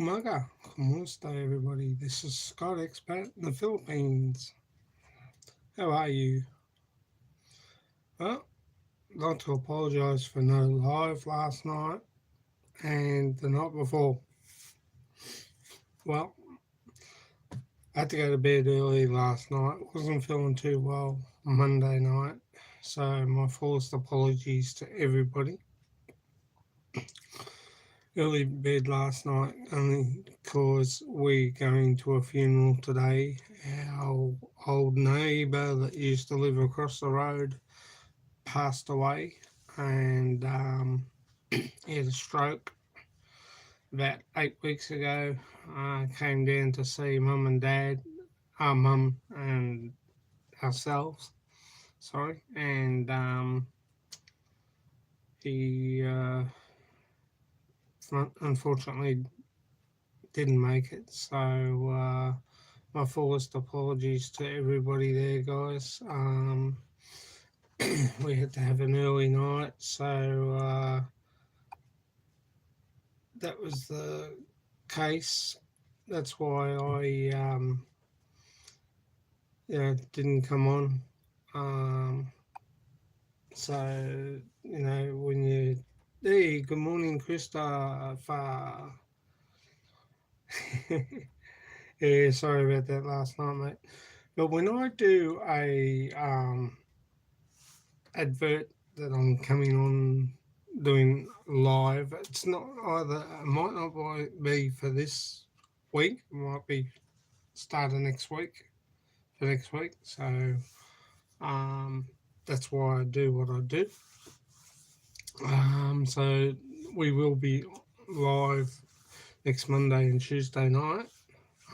Umaga, Kumusta, everybody. This is Scott, expat in the Philippines. How are you? Well, I'd like to apologise for no live last night and the night before. Well, I had to go to bed early last night. Wasn't feeling too well Monday night, so my fullest apologies to everybody. Early bed last night only because we're going to a funeral today. Our old neighbour that used to live across the road passed away, and he had a stroke about 8 weeks ago. Came down to see mum and dad, our mum and ourselves. Sorry, and he unfortunately didn't make it. So my fullest apologies to everybody there, guys. We had to have an early night, so that was the case. That's why I didn't come on. So when you hey, good morning, Christopher. Yeah, sorry about that last night, mate. But when I do a advert that I'm coming on doing live, it's not either. It might not be for this week. It might be starting next week. For next week. So um, that's why I do what I do. So we will be live next Monday and Tuesday night.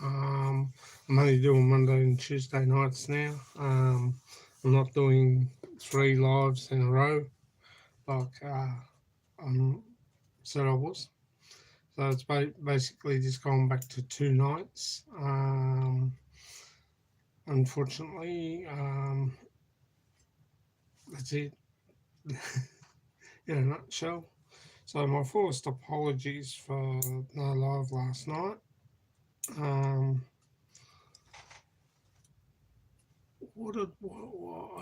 I'm only doing Monday and Tuesday nights now. I'm not doing 3 lives in a row like I said I was. So it's basically just going back to 2 nights. Unfortunately, that's it in a nutshell. So my fullest apologies for no live last night. Um,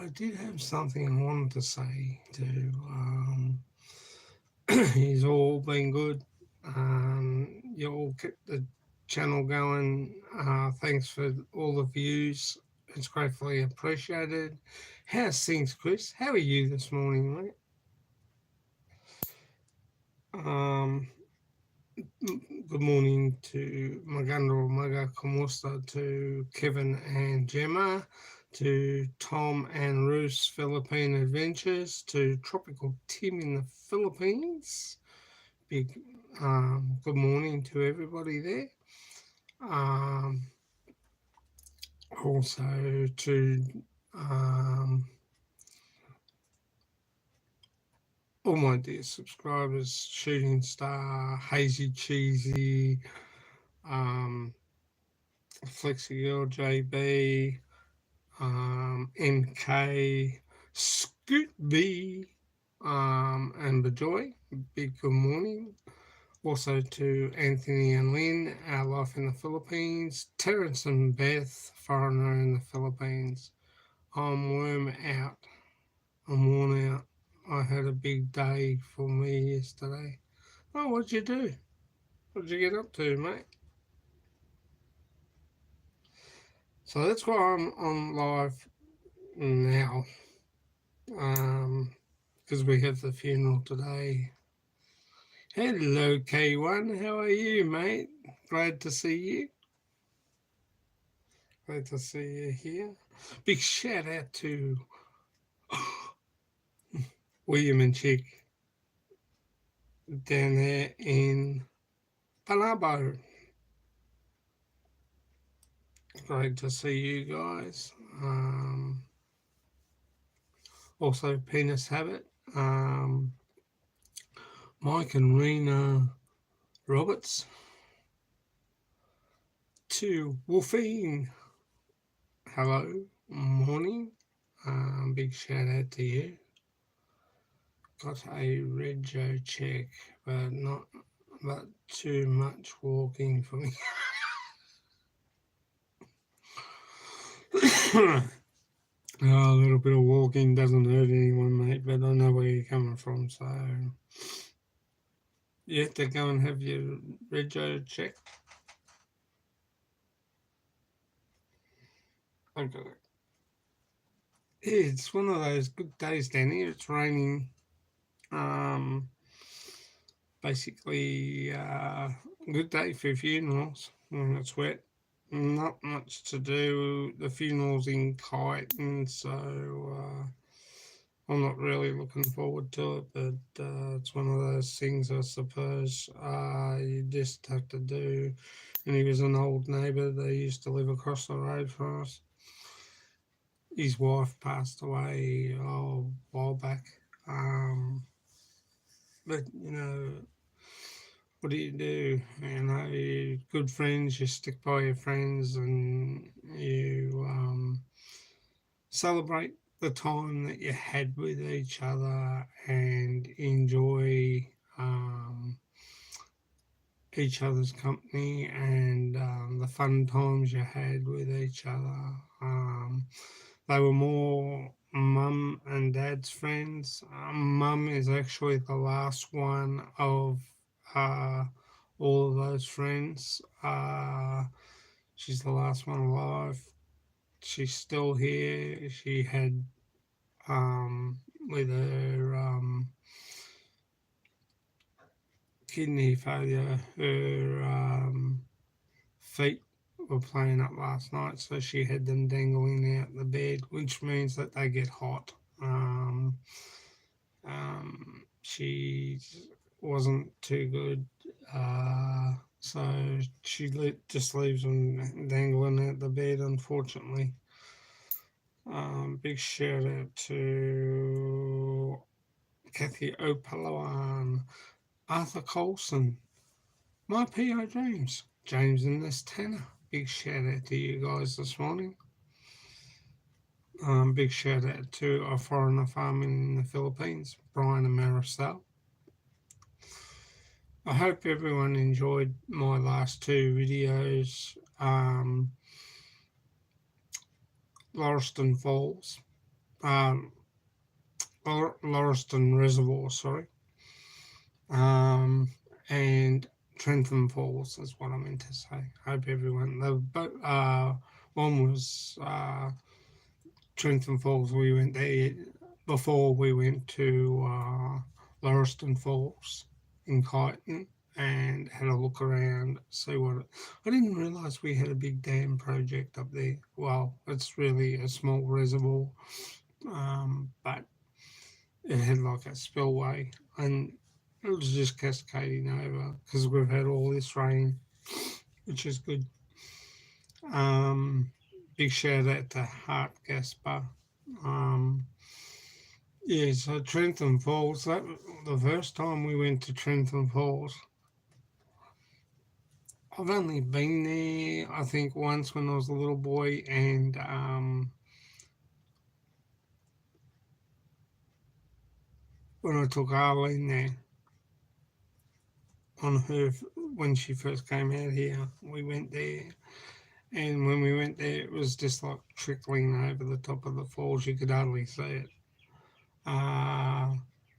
I did have something I wanted to say to. He's all been good. You all kept the channel going. Thanks for all the views. It's gratefully appreciated. How's things, Chris? How are you this morning, mate? Um, Good morning to Maganda, Umaga, Kumusta, to Kevin and Gemma, to Tom and Ruth's Philippine Adventures, to Tropical Tim in the Philippines. Big good morning to everybody there. Um, Also to um, all my dear subscribers, Shooting Star, Hazy Cheesy, um, Flexi Girl JB, MK, Scoot B, and Bajoy. Big good morning. Also to Anthony and Lynn, Our Life in the Philippines, Terence and Beth, Foreigner in the Philippines. I'm worm out. I'm worn out. I had a big day for me yesterday. Oh, what'd you do? What'd you get up to, mate? So that's why I'm on live now. Because we have the funeral today. Hello, K1. How are you, mate? Glad to see you. Glad to see you here. Big shout out to William and Chick down there in Palabo. Great to see you guys. Also, Penis Habit. Mike and Rena Roberts. To Wolfine. Hello. Morning. Big shout out to you. Got a Rego check, but but too much walking for me. A little bit of walking doesn't hurt anyone, mate, but I know where you're coming from, so you have to go and have your rego checked. Okay. It's one of those good days down here. It's raining. Um, basically, good day for funerals when it's wet. Not much to do. The funeral's in Kyneton, so I'm not really looking forward to it. But it's one of those things, I suppose, you just have to do. And he was an old neighbour. They used to live across the road from us. His wife passed away a while back. But what do you do? You good friends, you stick by your friends, and you celebrate the time that you had with each other and enjoy each other's company and the fun times you had with each other. They were more mum and dad's friends. Mum is actually the last one of uh, all of those friends. She's the last one alive. She's still here. She had with her kidney failure, her feet were playing up last night, so she had them dangling out the bed, which means that they get hot. She wasn't too good, so she just leaves them dangling out the bed, unfortunately. Big shout out to Kathy O'Palawan, Arthur Colson, my PO James, James and this Tanner. Big shout out to you guys this morning. Big shout out to a foreigner farming in the Philippines, Brian and Maricel. I hope everyone enjoyed my last two videos. Lauriston Falls, Lauriston Reservoir, sorry, and Trentham Falls is what I meant to say. Hope everyone. One was Trentham Falls. We went there before we went to Lauriston Falls in Kyneton and had a look around, see what. I didn't realise we had a big dam project up there. Well, it's really a small reservoir, but it had like a spillway and it was just cascading over because we've had all this rain, which is good. Big shout out to Hart Gaspar. Yeah, so Trentham Falls, that the first time we went to Trentham Falls, I've only been there, I think, once when I was a little boy, and when I took Arlene there on her when she first came out here, we went there, and when we went there, it was just like trickling over the top of the falls. You could hardly see it.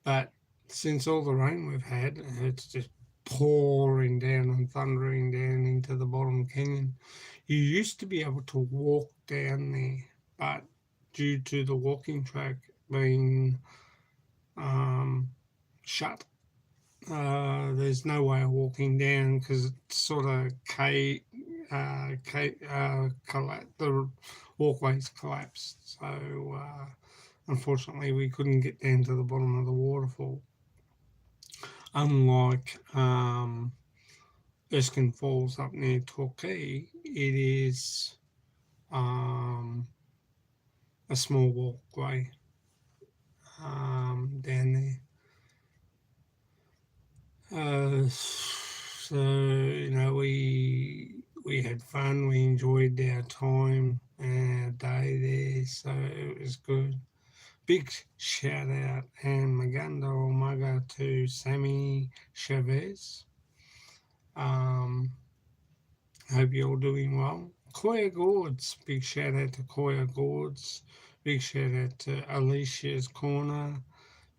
But since all the rain we've had, it's just pouring down and thundering down into the bottom canyon. You used to be able to walk down there, but due to the walking track being shut, there's no way of walking down because it's sort of the walkways collapsed. So unfortunately, we couldn't get down to the bottom of the waterfall. Unlike Erskine Falls up near Torquay, it is a small walkway down there. So we had fun. We enjoyed our time and our day there. So it was good. Big shout out and Maganda Umaga to Sammy Chavez. Um, Hope you're all doing well. Koya Gourds, big shout out to Koya Gourds. Big shout out to Alicia's Corner.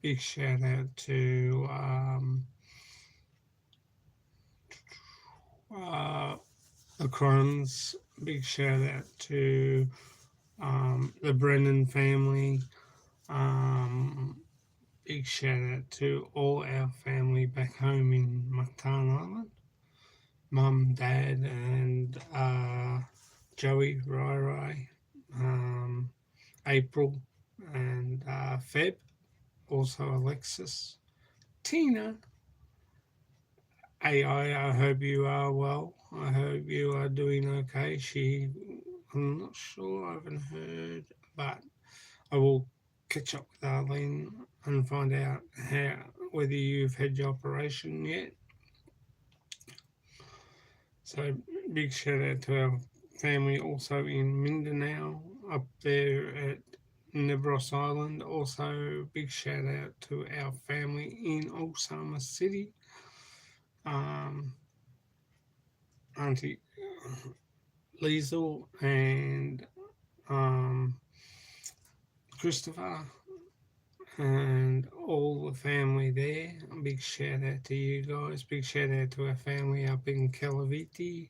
Big shout out to uh, the Crumbs. Big shout out to the Brennan family. Um, Big shout out to all our family back home in Mactan Island. Mum, Dad, and Joey, Rai Rai, um, April, and Feb. Also Alexis, Tina, AI. I hope you are well. I hope you are doing okay. I'm not sure. I haven't heard, but I will catch up with Arlene and find out how whether you've had your operation yet. So big shout out to our family also in Mindanao up there at Nebros Island. Also big shout out to our family in Osama City. Um, Auntie Liesel and um, Christopher and all the family there. A big shout out to you guys. Big shout out to our family up in Calaviti,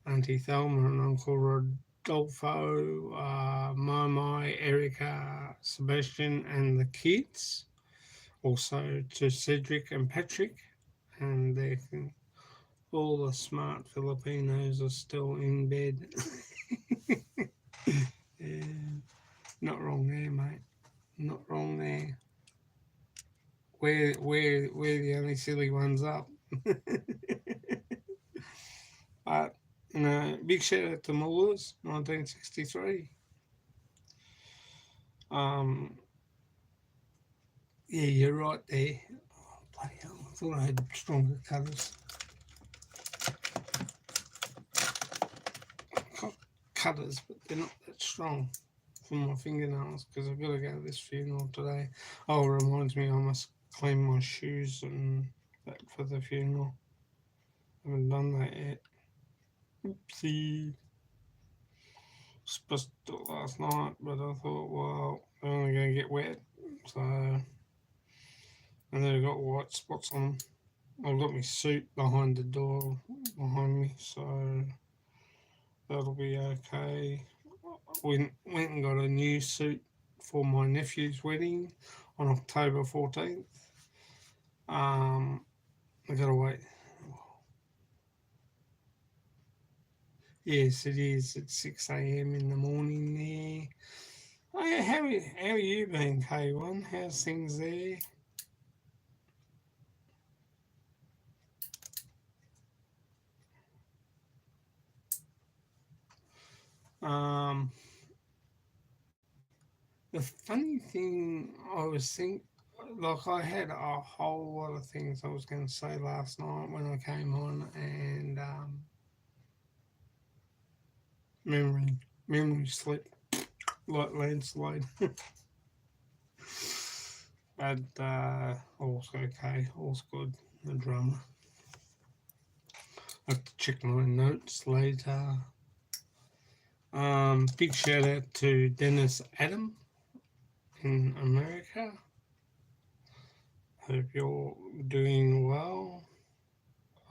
Auntie Thelma and Uncle Rodolfo, Mai, Erica, Sebastian, and the kids. Also to Cedric and Patrick, and all the smart Filipinos are still in bed. Yeah, not wrong there, mate. Not wrong there. We're the only silly ones up. But big shout out to Mullers, 1963. Um, yeah, you're right there. Oh, bloody hell! I thought I had stronger cutters. I've got cutters, but they're not that strong for my fingernails because I've got to go to this funeral today. Oh, it reminds me, I must clean my shoes and that for the funeral. I haven't done that yet. Oopsie. Supposed to do it last night, but I thought, well, they're only going to get wet, so and they've got white spots on them. I've got my suit behind the door behind me, so that'll be okay. Went and got a new suit for my nephew's wedding on October 14th. I gotta wait. Yes, it is at 6 a.m. in the morning there. Oh, yeah, how you been, K1? How's things there? Um, the funny thing I was think, like I had a whole lot of things I was going to say last night when I came on, and memory memory slipped like landslide. But all's okay, all's good. The drama. I have to check my notes later. Big shout out to Dennis Adam in America. Hope you're doing well.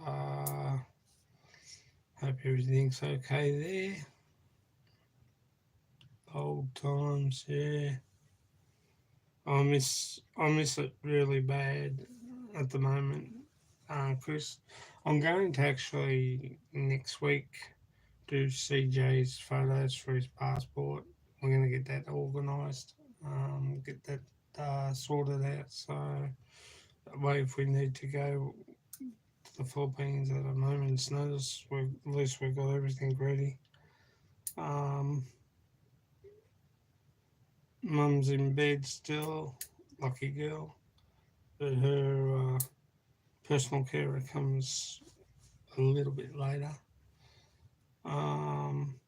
Uh, Hope everything's okay there. Old times, yeah. I miss it really bad at the moment, Chris. I'm going to actually next week do CJ's photos for his passport. We're going to get that organised, get that sorted out. So that way, if we need to go to the Philippines at a moment's notice, at least we've got everything ready. Mum's in bed still, lucky girl, but her personal carer comes a little bit later. Um,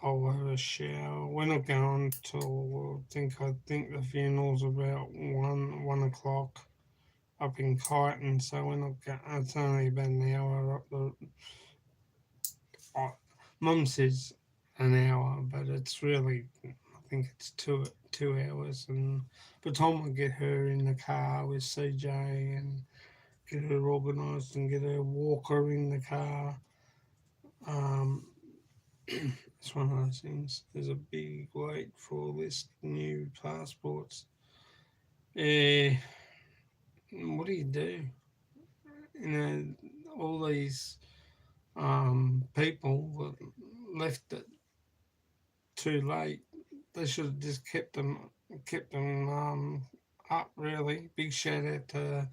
I'll have a shower. We're not going till I think the funeral's about 1 o'clock. up in Kyneton, so we're not. It's only about an hour up the. Uh, Mum says an hour, but it's really. I think it's 2 hours, and by the time I get her in the car with CJ and get her organised and get her walker in the car, um, it's one of those things. There's a big wait for this new passports. Uh, what do you do? You know, all these people that left it too late. They should have just kept them up. Really, big shout out to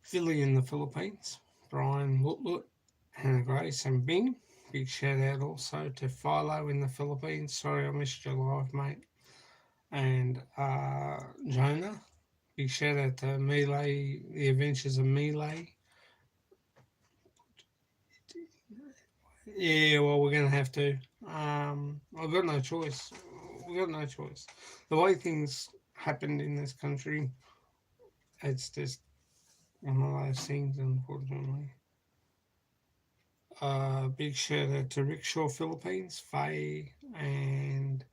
Philly in the Philippines, Brian Lutlut, Hannah Grace, and Bing. Big shout out also to Philo in the Philippines. Sorry I missed your live, mate. And Jonah. Big shout out to Melee, The Adventures of Melee. Yeah, well, we're going to have to. I've got no choice. We've got no choice. The way things happened in this country, it's just one of those things, unfortunately. Big shout out to Rickshaw Philippines, Faye, and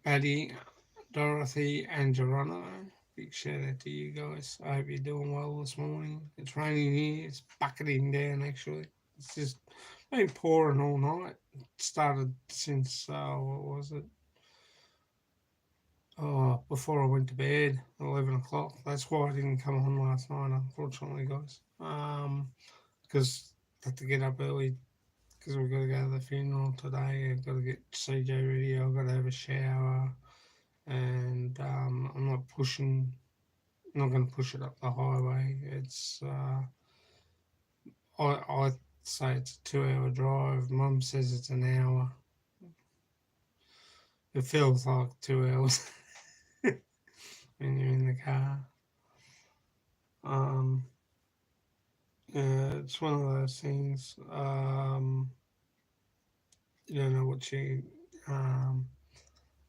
Patty, Dorothy, and Geronimo. Big shout out to you guys. I hope you're doing well this morning. It's raining here. It's bucketing down, actually. It's just been pouring all night. It started since, what was it? Oh, before I went to bed, 11 o'clock. That's why I didn't come on last night, unfortunately, guys. Because I had to get up early because we've got to go to the funeral today. I've got to get CJ ready. I've got to have a shower. And I'm not going to push it up the highway. I say it's a 2 hour drive. Mum says it's an hour. It feels like 2 hours when you're in the car. Um, it's one of those things. You don't know what you um,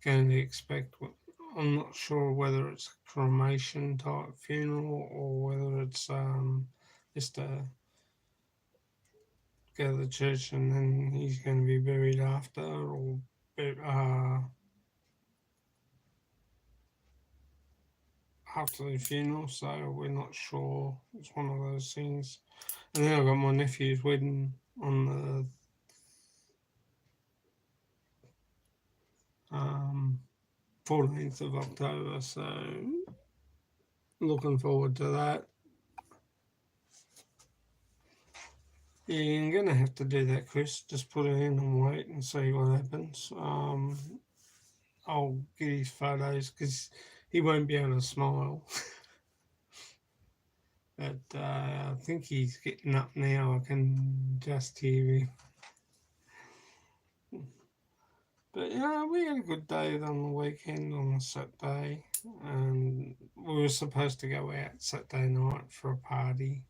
going to expect. I'm not sure whether it's a cremation type funeral or whether it's just a go to the church and then he's going to be buried after, or after the funeral. So we're not sure. It's one of those things. And then I've got my nephew's wedding on the 14th of October. So looking forward to that. Yeah, I'm gonna have to do that, Chris. Just put it in and wait and see what happens. I'll get his photos because he won't be able to smile. But I think he's getting up now. I can just hear him. But yeah, we had a good day on the weekend on a Saturday, and we were supposed to go out Saturday night for a party.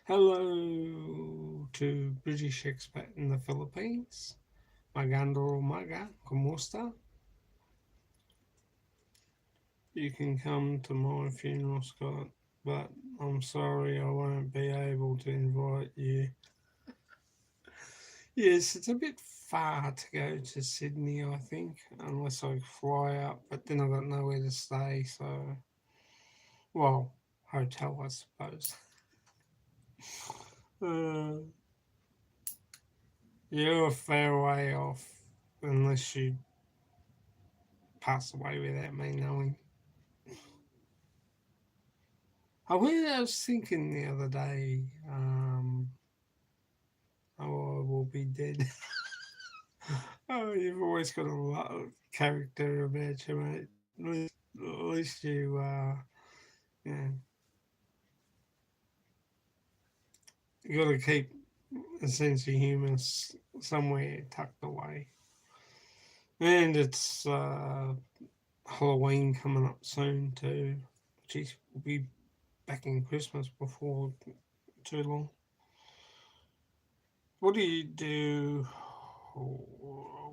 Hello to British expat in the Philippines, Maganda or Umaga, Kumusta. You can come to my funeral, Scott, but I'm sorry I won't be able to invite you. Yes, it's a bit far to go to Sydney, I think, unless I fly up, but then I've got nowhere to stay, so, well, hotel, I suppose. Uh, you're a fair way off, unless you pass away without me knowing. I was thinking the other day, oh, I will be dead. Oh, you've always got a lot of character about you, mate. At least you, yeah, you got to keep a sense of humour somewhere tucked away. And it's Halloween coming up soon too. Geez, we'll be back in Christmas before too long. What do you do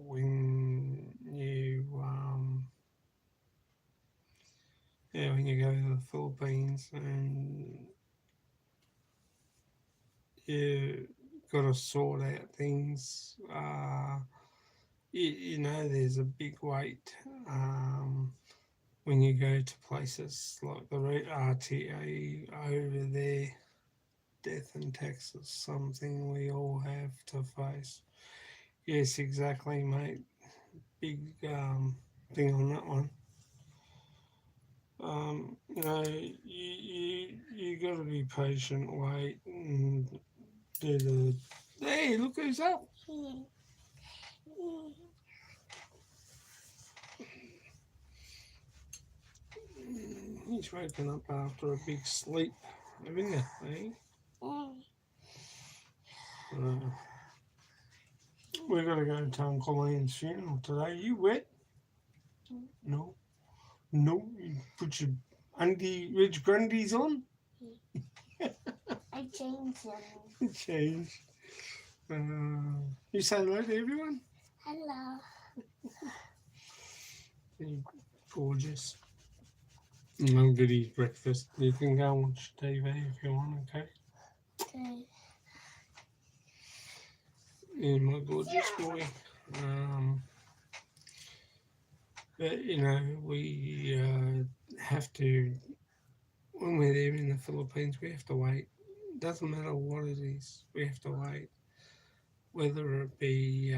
when you Yeah, when you go to the Philippines and you got to sort out things. You know, there's a big wait when you go to places like the RTA over there. Death and taxes, something we all have to face. Yes, exactly, mate. Big thing on that one. You got to be patient, wait, and do the. Hey, look who's up! He's waking up after a big sleep, haven't you? Eh? We're gonna go to Uncle Ian's funeral today. You wet? No, no. You put your Ridge Grundies on. I changed them. Change. You say hello to everyone. Hello. You're gorgeous. I'll get his breakfast. You can go and watch TV if you want, okay? Okay. Yeah, my gorgeous boy. But, you know, we have to, when we're there in the Philippines, we have to wait. Doesn't matter what it is, we have to wait. Whether it be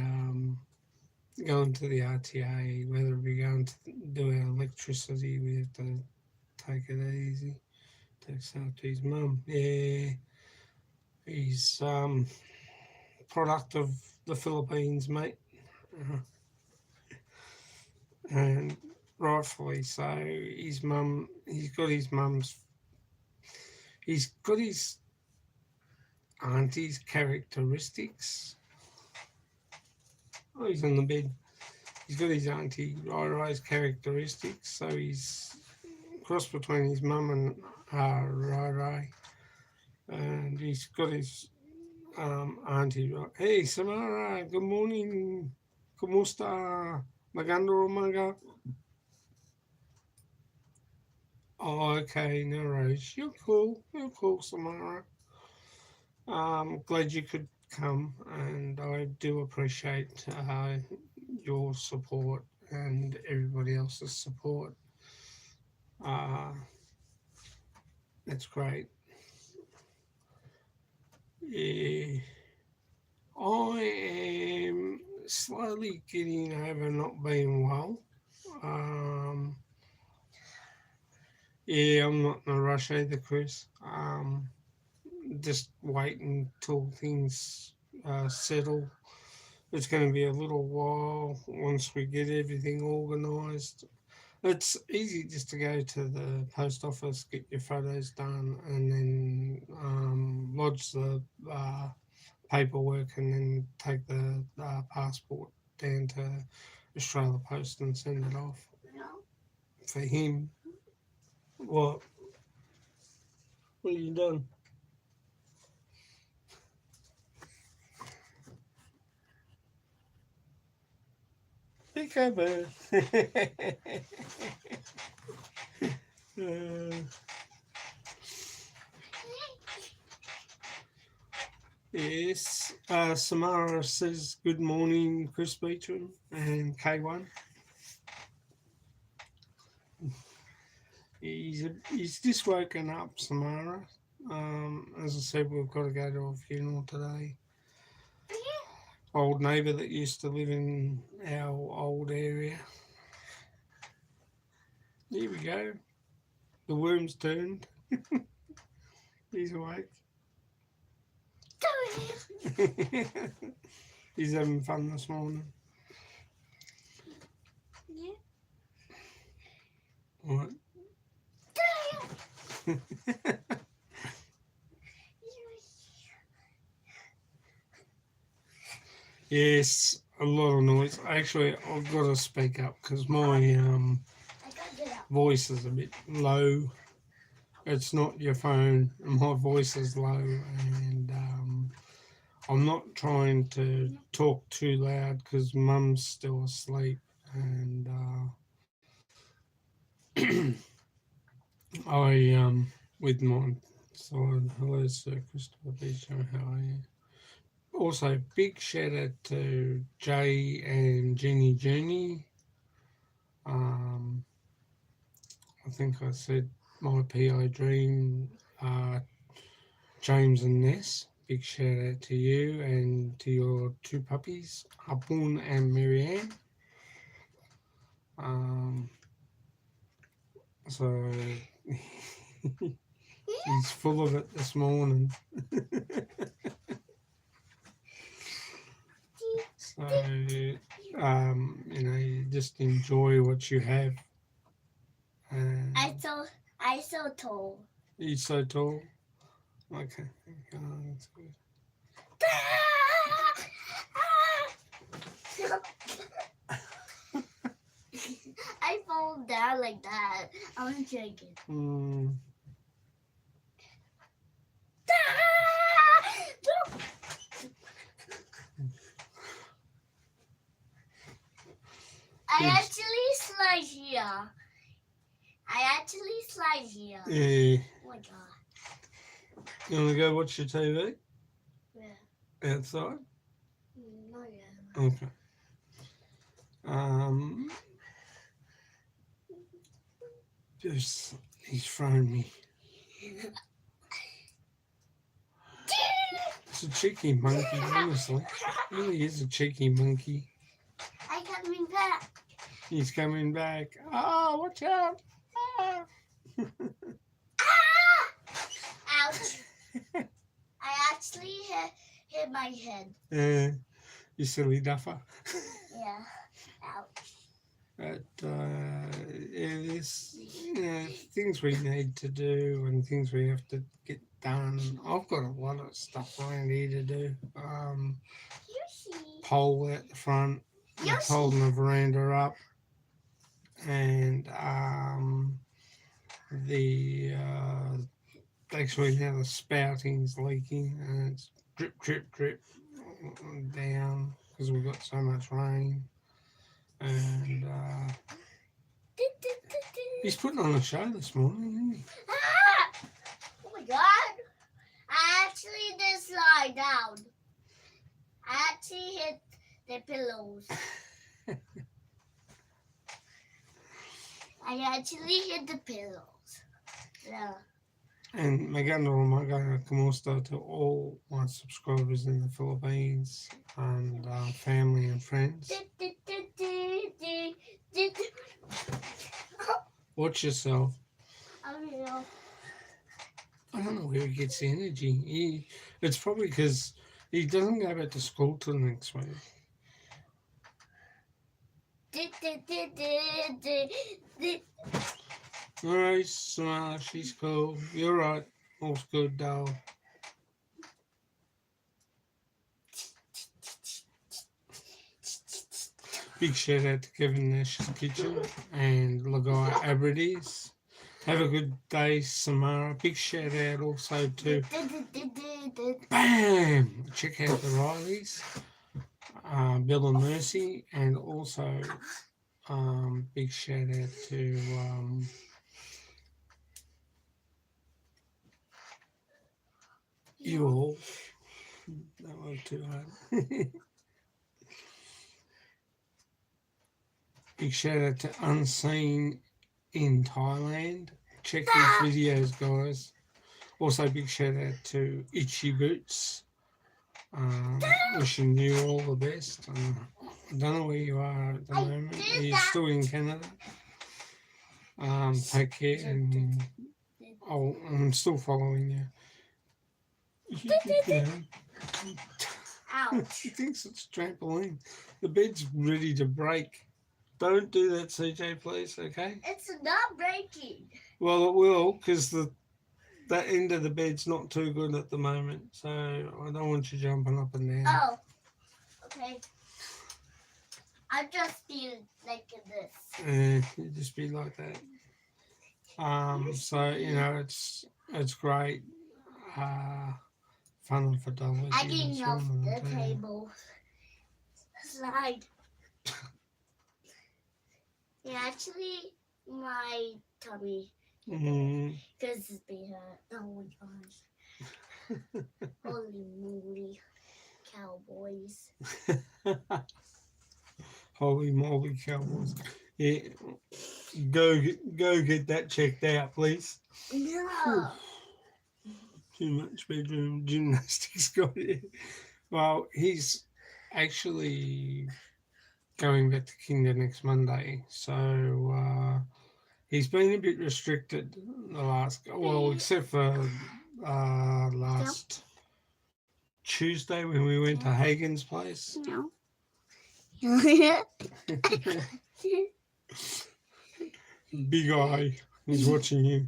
going to the RTA, whether it be going to do our electricity, we have to take it easy. Takes after his mum. Yeah, he's product of the Philippines, mate, and rightfully so. His mum, he's got his auntie's characteristics. Oh, he's on the bed. He's got his auntie Rai characteristics, so he's cross between his mum and Rai, and he's got his auntie. Hey, Samara, good morning. Kumusta? Maganda, Umaga. Oh, okay, no worries. You're cool. You're cool, Samara. Glad you could come, and I do appreciate your support and everybody else's support. Uh, that's great. Yeah, I am slowly getting over not being well. Um, yeah, I'm not in a rush either, Chris. Just wait until things settle. It's going to be a little while once we get everything organised. It's easy just to go to the post office, get your photos done, and then lodge the paperwork, and then take the passport down to Australia Post and send it off. For him, what? What have you done? Peekaboo. uh, yes. Samara says good morning, Chris Beecham and K1. He's just woken up, Samara. As I said, we've got to go to a funeral today. Old neighbour that used to live in our old area. Here we go. The worm's turned. He's awake. He's having fun this morning. Yeah. What? Yes, a lot of noise. Actually, I've got to speak up because my voice is a bit low. It's not your phone. My voice is low, and I'm not trying to talk too loud because Mum's still asleep, and With my side, hello Sir Christopher Beach, how are you? Also, big shout out to Jay and Jenny Journey. Um, I think I said my PI dream, uh, James and Ness. Big shout out to you and to your two puppies, Abun and Marianne. Um, so he's full of it this morning. So, you just enjoy what you have. I so tall. He's so tall. Okay, that's good. I fall down like that. I'm shaking. I actually slide here. Yeah. Oh my god. You want to go watch your TV Yeah. outside? Not yet. Okay. He's thrown me. It's a cheeky monkey, honestly. He really is a cheeky monkey. I'm coming back. He's coming back. Oh, watch out. Ah. Ouch. I actually hit my head. You silly duffer. Yeah. Ouch. But there's things we need to do and things we have to get done. I've got a lot of stuff around here to do. Pole at the front, it's holding the veranda up, and the actually now the spouting's leaking and it's drip drip drip down because we've got so much rain. And he's putting on a show this morning, isn't he? Oh my god! I actually did slide down. I actually hit the pillows. I actually hit the pillows. Yeah. And Maganda, Umaga, Kumusta to all my subscribers in the Philippines and family and friends. Watch yourself. I will. I don't know where he gets the energy. It's probably because he doesn't go back to school till next week. Alright, smile, she's cool. You're right. All's good, doll. Big shout out to Kevin Nash's Kitchen and Lagai Abrides. Have a good day, Samara. Big shout out also to BAM! Check out the Rileys, Bill and Mercy, and also big shout out to you all. That was too hard. Big shout out to Unseen in Thailand. Check these videos, guys. Also, big shout out to Itchy Boots. Wishing you all the best. I don't know where you are at the moment. Are you still in Canada? Take care, and I'm still following you. Ouch. He thinks it's a trampoline. The bed's ready to break. Don't do that, CJ, please, okay? It's not breaking. Well, it will, because that end of the bed's not too good at the moment, so I don't want you jumping up and down. Oh, okay. I'll just be like this. You just be like that. So it's great. Fun for dollars. I getting off the table. Slide. Yeah, actually, my tummy Because it's been oh my gosh. Holy moly, Cowboys. Holy moly, Cowboys. Yeah, go get that checked out, please. No. Too much bedroom gymnastics got it. Well, he's actually going back to kinder next Monday, so he's been a bit restricted the last, well, except for last Tuesday when we went to Hagen's place. No. Big Eye, he's watching you.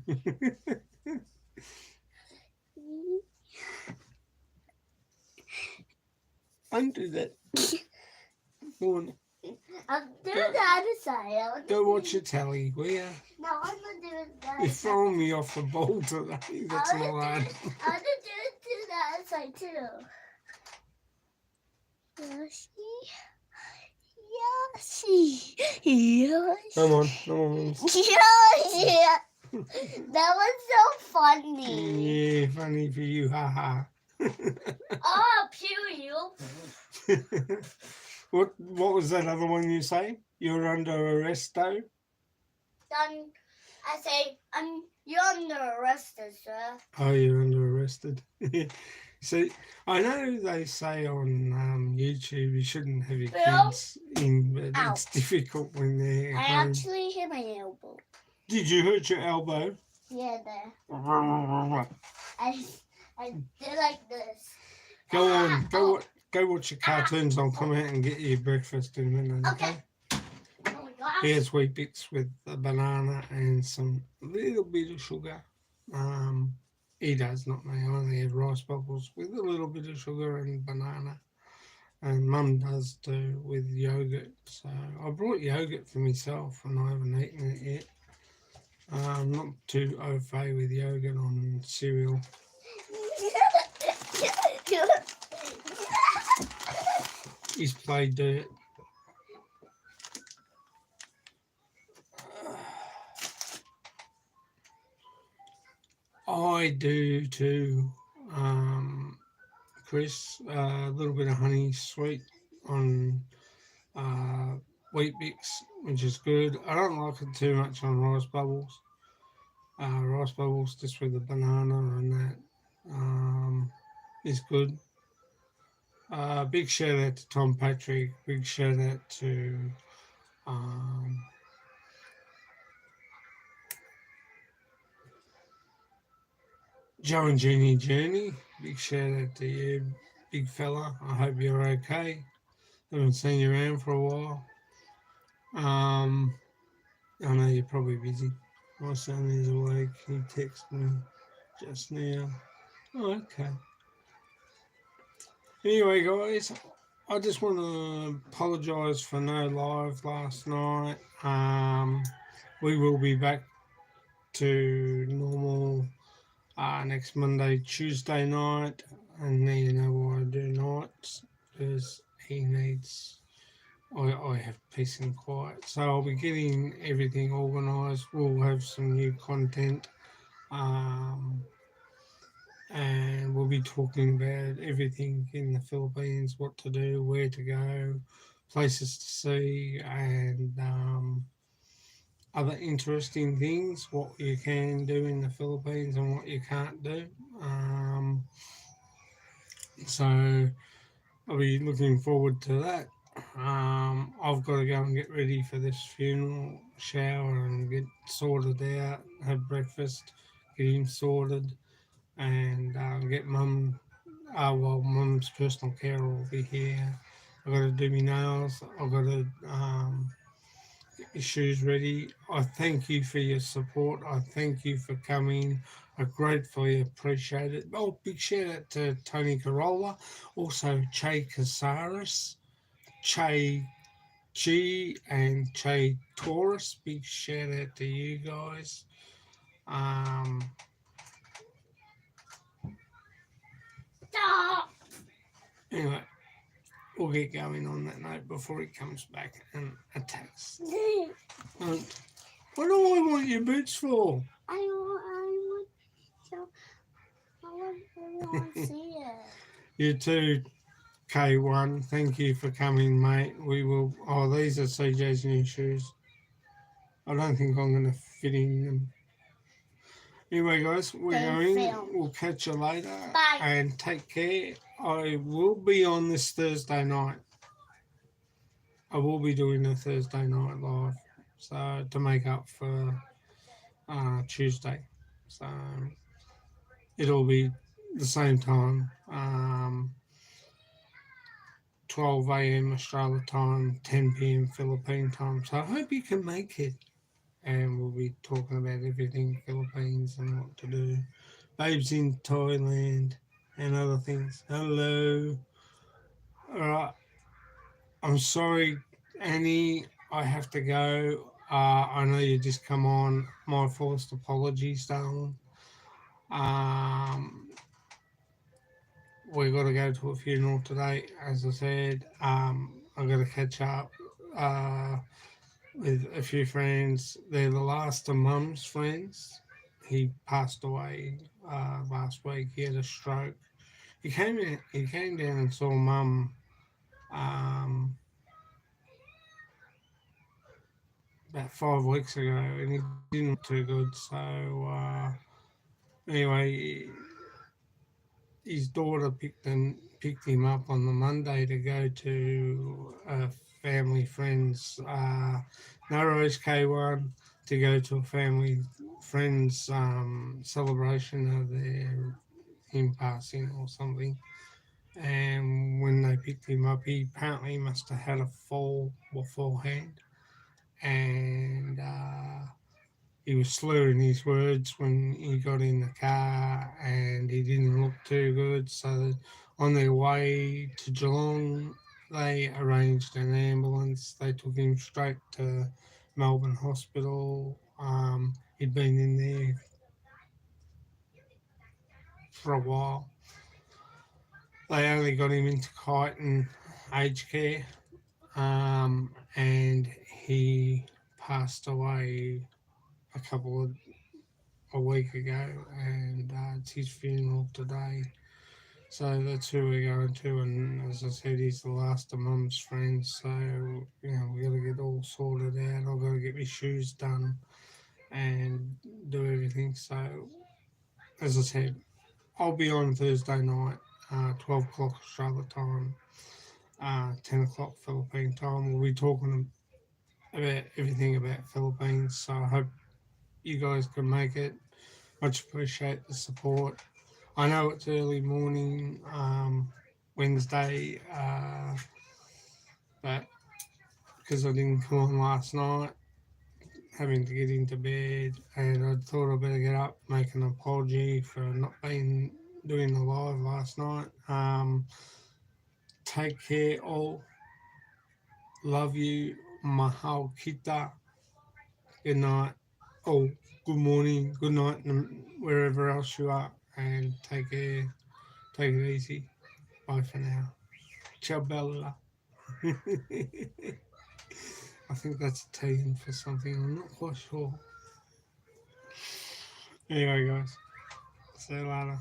Don't do that. Go on. I'm doing the other side. Go watch your telly, will ya? No, I'm not doing that. You're throwing me off the ball today. That's not allowed. I want to do it to the other side too. Yoshi. Come on. Yoshi. That was so funny. Yeah, funny for you, haha. Oh, pew you. What was that other one you say? You're under arrest, though? I say, you're under arrest, sir. Oh, you're under arrested. See, I know they say on YouTube you shouldn't have your kids in, but it's difficult when they're I home. actually hit my elbow. Did you hurt your elbow? Yeah, there. I did like this. Go on, go watch your cartoons. I'll come out and get you breakfast in a minute. Okay. Oh my gosh. Here's Wheat Bix with a banana and some little bit of sugar. He does, not me. I only have rice bubbles with a little bit of sugar and banana. And Mum does too with yogurt. So I brought yogurt for myself and I haven't eaten it yet. I'm not too au fait with yogurt on cereal. He's played dirt. I do too, Chris. A little bit of honey sweet on Wheat Bix, which is good. I don't like it too much on rice bubbles. Rice bubbles just with the banana and that is good. Big shout out to Tom Patrick. Big shout out to Joe and Jeannie Journey. Big shout out to you, big fella. I hope you're okay. Haven't seen you around for a while. I know you're probably busy. My son is awake. He texted me just now. Oh, okay. Anyway, guys, I just want to apologise for no live last night. We will be back to normal next Monday, Tuesday night. And now you know why I do nights, because he needs... I have peace and quiet. So I'll be getting everything organised. We'll have some new content. And we'll be talking about everything in the Philippines, what to do, where to go, places to see, and other interesting things, what you can do in the Philippines and what you can't do. So I'll be looking forward to that. I've got to go and get ready for this funeral, shower and get sorted out, have breakfast, get him sorted, and get Mum. Mum's personal care will be here. I've got to do my nails. I've got to get my shoes ready. I thank you for your support. I thank you for coming. I gratefully appreciate it. Oh, big shout out to Tony Carolla, also Che Casares, Che Chi and Che Taurus. Big shout out to you guys. Anyway, we'll get going on that note before he comes back and attacks. What do I want your boots for? I want to see it. You too, K1. Thank you for coming, mate. We will. Oh, these are CJ's new shoes. I don't think I'm going to fit in them. Anyway, guys, we're They going. film. We'll catch you later. Bye. And take care. I will be on this Thursday night. I will be doing a Thursday night live, so to make up for Tuesday. So it'll be the same time, 12 a.m. Australia time, 10 p.m. Philippine time. So I hope you can make it. And we'll be talking about everything Philippines and what to do. Babes in Thailand and other things. Hello. Alright. I'm sorry, Annie. I have to go. I know you just come on. My first apologies, darling. Um, we got to go to a funeral today, as I said. I got to catch up with a few friends. They're the last of Mum's friends. He passed away last week. He had a stroke. He came in. He came down and saw Mum about 5 weeks ago, and he didn't look too good. So anyway, his daughter picked him up on the Monday to go to a family friend's Narrows K1 to go to a family friend's celebration of their him passing or something. And when they picked him up, he apparently must have had a fall beforehand, and he was slurring his words when he got in the car, and he didn't look too good. So on their way to Geelong, they arranged an ambulance. They took him straight to Melbourne Hospital. He'd been in there for a while. They only got him into Kyneton aged care, and he passed away a week ago, and it's his funeral today. So that's who we're going to, and as I said, he's the last of Mum's friends. So we got to get all sorted out. I've got to get my shoes done and do everything. So as I said, I'll be on Thursday night, 12 o'clock Australia time, 10 o'clock Philippine time. We'll be talking about everything about Philippines. So I hope you guys can make it. Much appreciate the support. I know it's early morning, Wednesday, but because I didn't come on last night, having to get into bed, and I thought I better get up, make an apology for not being doing the live last night. Take care, all. Love you. Mahal kita. Good night. Oh, good morning, good night, wherever else you are, and take care. Take it easy. Bye for now. Ciao, Bella. I think that's Italian for something. I'm not quite sure. Anyway, guys, see you later.